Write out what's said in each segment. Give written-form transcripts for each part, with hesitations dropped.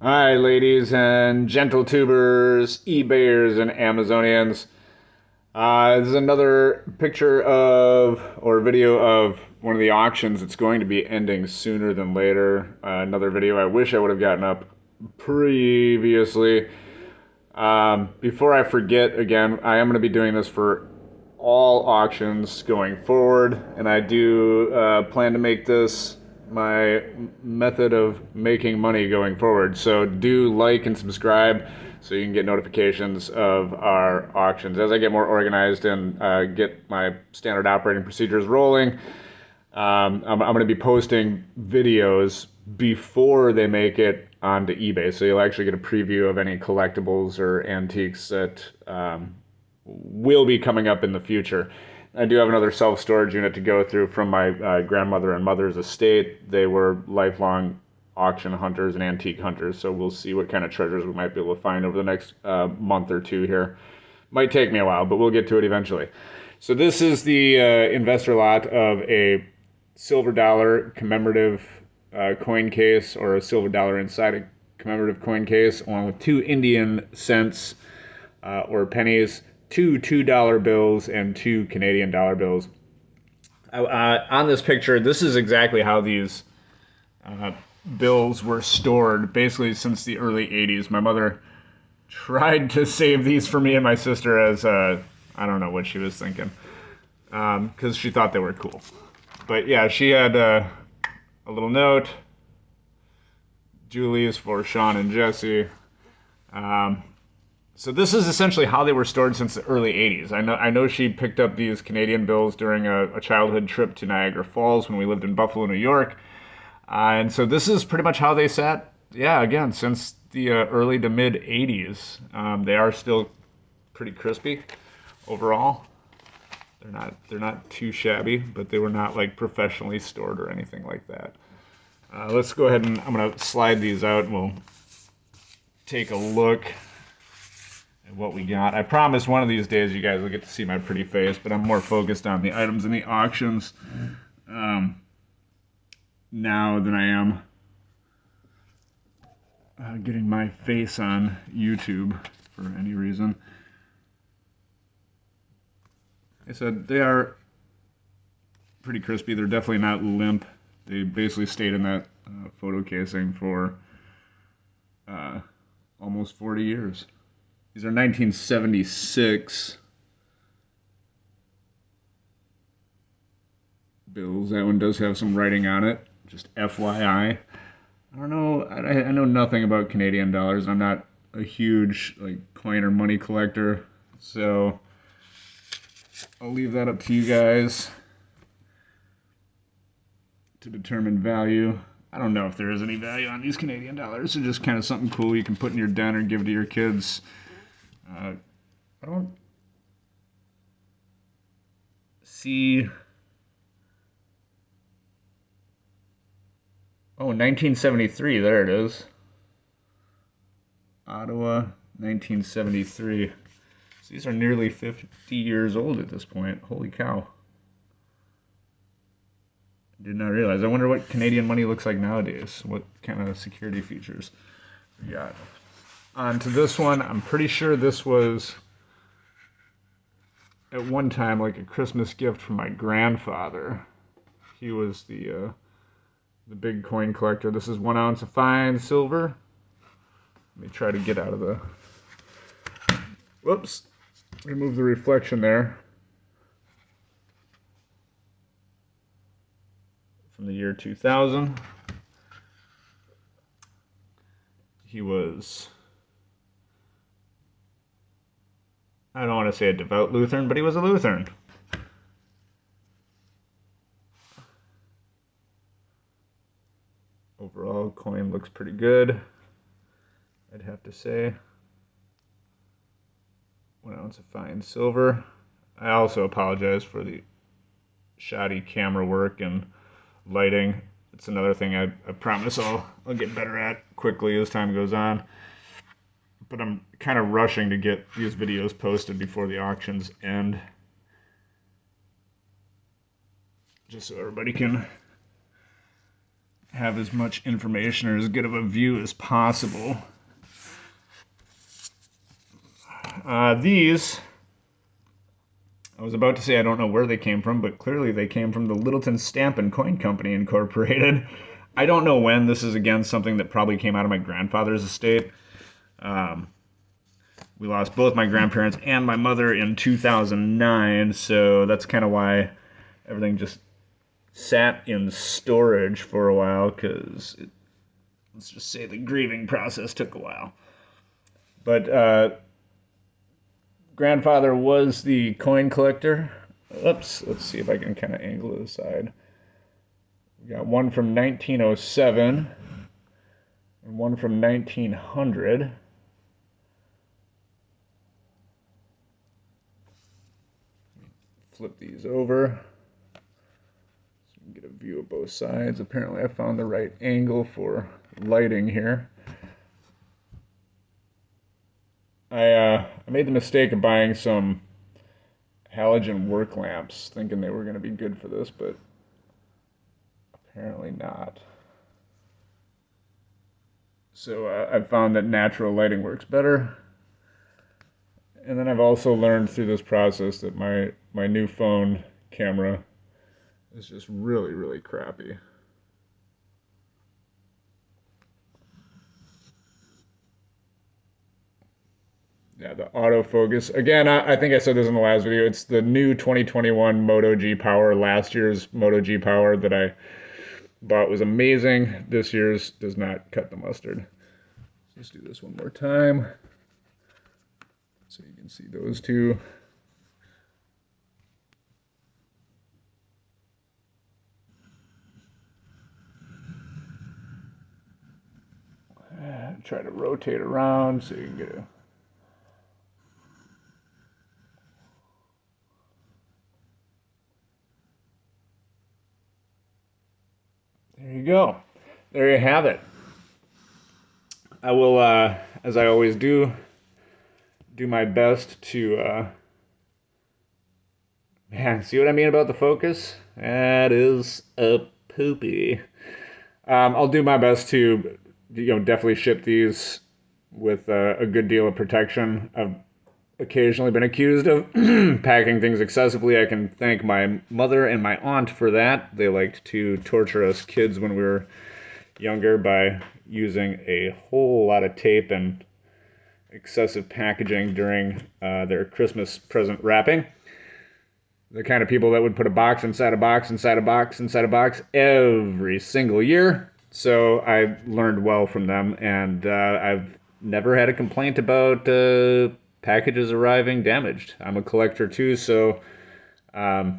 Hi, ladies and gentle tubers, eBayers, and Amazonians. This is another picture of, or video of, one of the auctions that's going to be ending sooner than later. Another video I wish I would have gotten up previously. Before I forget, again, I am going to be doing this for all auctions going forward, and I do plan to make this my method of making money going forward. So do like and subscribe so you can get notifications of our auctions. As I get more organized and get my standard operating procedures rolling, I'm going to be posting videos before they make it onto eBay. So you'll actually get a preview of any collectibles or antiques that will be coming up in the future. I do have another self-storage unit to go through from my grandmother and mother's estate. They were lifelong auction hunters and antique hunters, so we'll see what kind of treasures we might be able to find over the next month or two here. Might take me a while, but we'll get to it eventually. So this is the investor lot of a silver dollar commemorative coin case, or a silver dollar inside a commemorative coin case, along with two Indian cents or pennies, two $2 bills, and two Canadian dollar bills. On this picture, this is exactly how these uh, bills were stored, basically since the early 80s. My mother tried to save these for me and my sister as, I don't know what she was thinking, because she thought they were cool. But yeah, she had a little note. Julie's for Sean and Jesse. So this is essentially how they were stored since the early 80s. I know she picked up these Canadian bills during a childhood trip to Niagara Falls when we lived in Buffalo, New York. And so this is pretty much how they sat, yeah, again, since the early to mid 80s. They are still pretty crispy overall. They're not too shabby, but they were not like professionally stored or anything like that. Let's go ahead and I'm gonna slide these out and we'll take a look at what we got. I promise one of these days you guys will get to see my pretty face, but I'm more focused on the items in the auctions now than I am getting my face on YouTube for any reason. Like I said, they are pretty crispy. They're definitely not limp. They basically stayed in that photo casing for almost 40 years. These are 1976 bills. That one does have some writing on it, just FYI. I don't know. I know nothing about Canadian dollars. I'm not a huge like coin or money collector, so I'll leave that up to you guys to determine value. I don't know if there is any value on these Canadian dollars. They're just kind of something cool you can put in your den or give to your kids. I don't see. Oh, 1973. There it is. Ottawa, 1973. So these are nearly 50 years old at this point. Holy cow. Did not realize. I wonder what Canadian money looks like nowadays. What kind of security features we got. On to this one. I'm pretty sure this was at one time like a Christmas gift from my grandfather. He was the big coin collector. This is 1 ounce of fine silver. Let me try to get out of the... Whoops. Remove the reflection there. From the year 2000. He was... I don't want to say a devout Lutheran, but he was a Lutheran. Overall, coin looks pretty good, I'd have to say. 1 ounce of fine silver. I also apologize for the shoddy camera work and lighting. It's another thing I promise I'll get better at quickly as time goes on. But I'm kind of rushing to get these videos posted before the auctions end, just so everybody can have as much information or as good of a view as possible. These, I was about to say I don't know where they came from, but clearly they came from the Littleton Stamp and Coin Company Incorporated. I don't know when. This is, again, something that probably came out of my grandfather's estate. We lost both my grandparents and my mother in 2009, so that's kind of why everything just sat in storage for a while, because let's just say the grieving process took a while. But grandfather was the coin collector. Oops, let's see if I can kind of angle to the side. We got one from 1907 and one from 1900. Flip these over so you can get a view of both sides. Apparently I found the right angle for lighting here. I made the mistake of buying some halogen work lamps, thinking they were going to be good for this, but apparently not. So I've found that natural lighting works better. And then I've also learned through this process that my new phone camera is just really, really crappy. Yeah, the autofocus. Again, I think I said this in the last video. It's the new 2021 Moto G Power. Last year's Moto G Power that I bought was amazing. This year's does not cut the mustard. Let's do this one more time so you can see those two. Try to rotate around so you can get a there you go. There you have it. I will, as I always do my best to, man, see what I mean about the focus? That is a poopy. I'll do my best to, definitely ship these with a good deal of protection. I've occasionally been accused of packing things excessively. I can thank my mother and my aunt for that. They liked to torture us kids when we were younger by using a whole lot of tape and excessive packaging during their Christmas present wrapping. The kind of people that would put a box inside a box inside a box inside a box every single year. So I learned well from them, and I've never had a complaint about packages arriving damaged. I'm a collector too, so I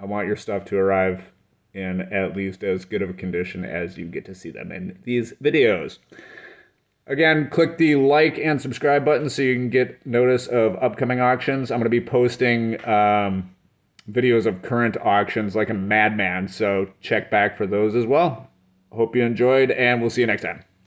want your stuff to arrive in at least as good of a condition as you get to see them in these videos. Again, click the like and subscribe button so you can get notice of upcoming auctions. I'm going to be posting videos of current auctions like a madman, so check back for those as well. Hope you enjoyed, and we'll see you next time.